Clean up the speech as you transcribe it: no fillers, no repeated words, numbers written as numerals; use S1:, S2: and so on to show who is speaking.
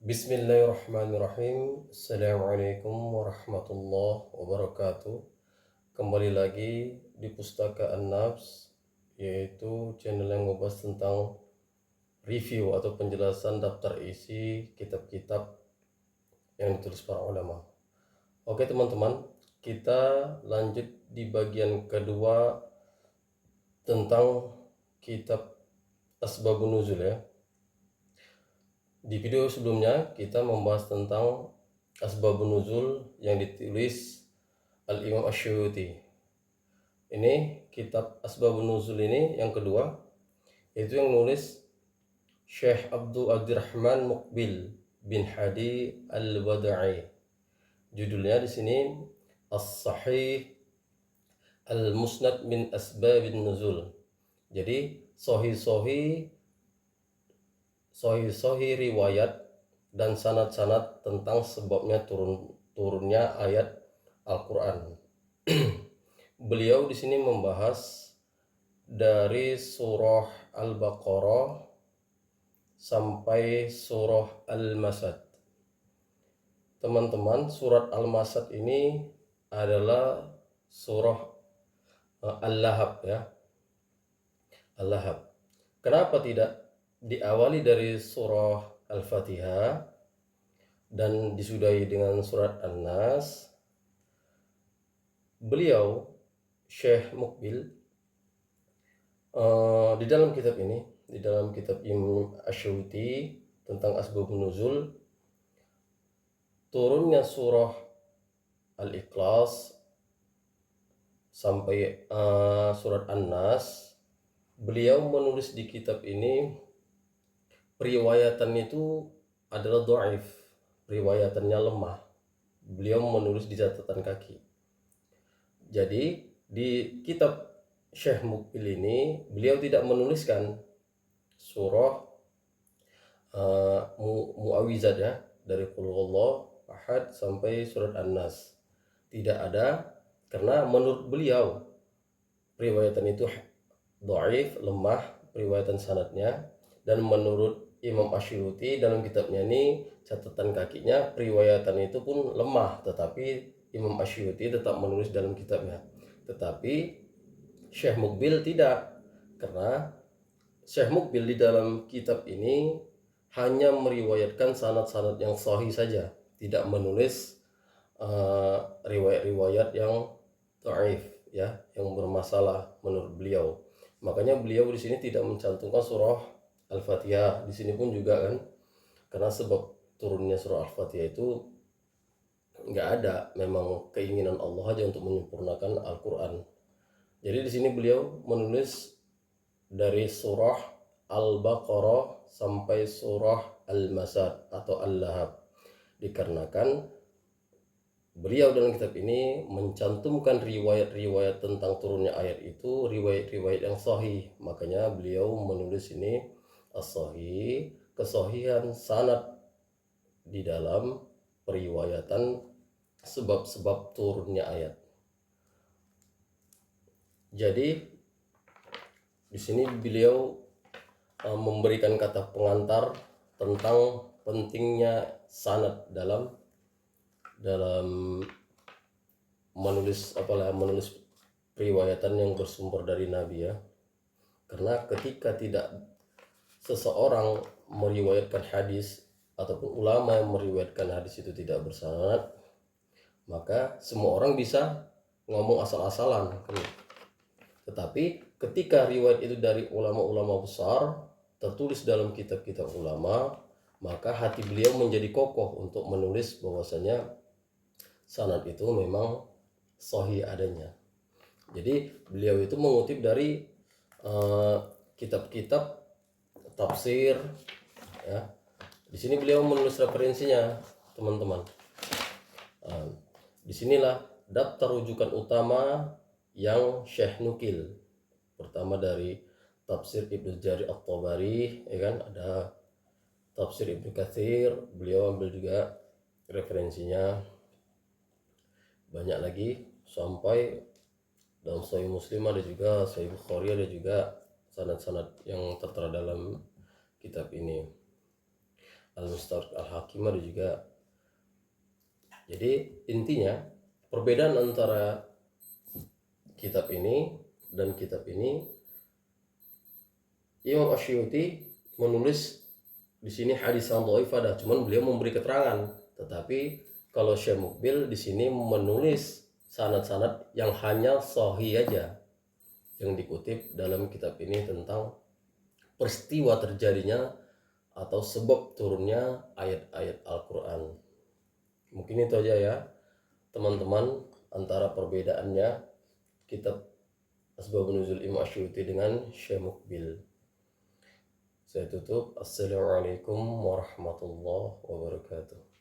S1: Bismillahirrahmanirrahim. Assalamualaikum warahmatullahi wabarakatuh. Kembali lagi di Pustaka An-Nafs, yaitu channel yang membahas tentang review atau penjelasan daftar isi kitab-kitab yang ditulis para ulama. Oke teman-teman, kita lanjut di bagian kedua tentang kitab Asbabun Nuzul ya. Di video sebelumnya kita membahas tentang Asbabun Nuzul yang ditulis Al-Imam Asyuyuti. Ini kitab Asbabun Nuzul ini yang kedua, yaitu yang nulis Syekh Abdurrahman Muqbil bin Hadi Al-Wada'i. Judulnya di sini As-Sahih Al-Musnad min Asbabin Nuzul. Jadi sahih riwayat dan sanad-sanad tentang sebabnya turunnya ayat Al-Quran. Beliau di sini membahas dari surah Al-Baqarah sampai surah Al-Masad. Teman-teman, surat Al-Masad ini adalah surah Al-Lahab ya. Al-Lahab. Kenapa tidak diawali dari surah Al-Fatihah dan disudahi dengan surat An-Nas? Beliau Syekh Muqbil di dalam kitab ini, di dalam kitab Imam Asyuyuti tentang Asbabun Nuzul, turunnya surah Al-Ikhlas sampai surat An-Nas, beliau menulis di kitab ini periwayatan itu adalah dhaif, periwayatannya lemah. Beliau menulis di catatan kaki. Jadi di kitab Syekh Muqbil ini beliau tidak menuliskan surah Mu'awizat ya, dari Qul Huwallahu Ahad sampai surat An-Nas. Tidak ada, karena menurut beliau periwayatan itu dhaif, lemah periwayatan sanadnya. Dan menurut Imam Asyuyuti dalam kitabnya ini, catatan kakinya, periwayatan itu pun lemah, tetapi Imam Asyuyuti tetap menulis dalam kitabnya. Tetapi Syekh Muqbil tidak, karena Syekh Muqbil di dalam kitab ini hanya meriwayatkan sanad-sanad yang sahih saja, tidak menulis riwayat-riwayat yang dhaif ya, yang bermasalah menurut beliau. Makanya beliau di sini tidak mencantumkan surah Al-Fatihah. Di sini pun juga kan, karena sebab turunnya surah Al-Fatihah itu nggak ada, memang keinginan Allah aja untuk menyempurnakan Al-Quran. Jadi di sini beliau menulis dari surah Al-Baqarah sampai surah Al-Masad atau Al-Lahab, dikarenakan beliau dalam kitab ini mencantumkan riwayat-riwayat tentang turunnya ayat itu, riwayat-riwayat yang sahih. Makanya beliau menulis ini as-sahih, kesahihan sanad di dalam periwayatan sebab-sebab turunnya ayat. Jadi di sini beliau memberikan kata pengantar tentang pentingnya sanad dalam menulis periwayatan yang bersumber dari Nabi ya. Karena ketika tidak seseorang meriwayatkan hadis ataupun ulama yang meriwayatkan hadis itu tidak bersanad, maka semua orang bisa ngomong asal-asalan. Tetapi ketika riwayat itu dari ulama-ulama besar, tertulis dalam kitab-kitab ulama, maka hati beliau menjadi kokoh untuk menulis bahwasanya sanad itu memang sahih adanya. Jadi beliau itu mengutip dari kitab-kitab tafsir ya. Di sini beliau menulis referensinya, teman-teman. Disinilah daftar rujukan utama yang Syekh nukil. Pertama dari tafsir Ibnu Jarir At-Tabari, ya kan, ada tafsir Ibnu Katsir, beliau ambil juga referensinya. Banyak lagi, sampai dalam Sahih Muslim ada juga, Sahih Bukhari ada juga sanad-sanad yang tertera dalam kitab ini. Al-Mustadrak Al-Hakim ada juga. Jadi intinya perbedaan antara kitab ini dan kitab ini, Imam Asy'uti menulis di sini hadis yang dhaif ada, cuman beliau memberi keterangan. Tetapi kalau Syekh Mukbil di sini menulis sanad-sanad yang hanya sahih aja yang dikutip dalam kitab ini tentang peristiwa terjadinya atau sebab turunnya ayat-ayat Al-Quran. Mungkin itu aja ya teman-teman, antara perbedaannya kitab Asbabun Nuzul Imam Asy'uti dengan Syekh Mukbil. Saya tutup. Assalamualaikum warahmatullahi wabarakatuh.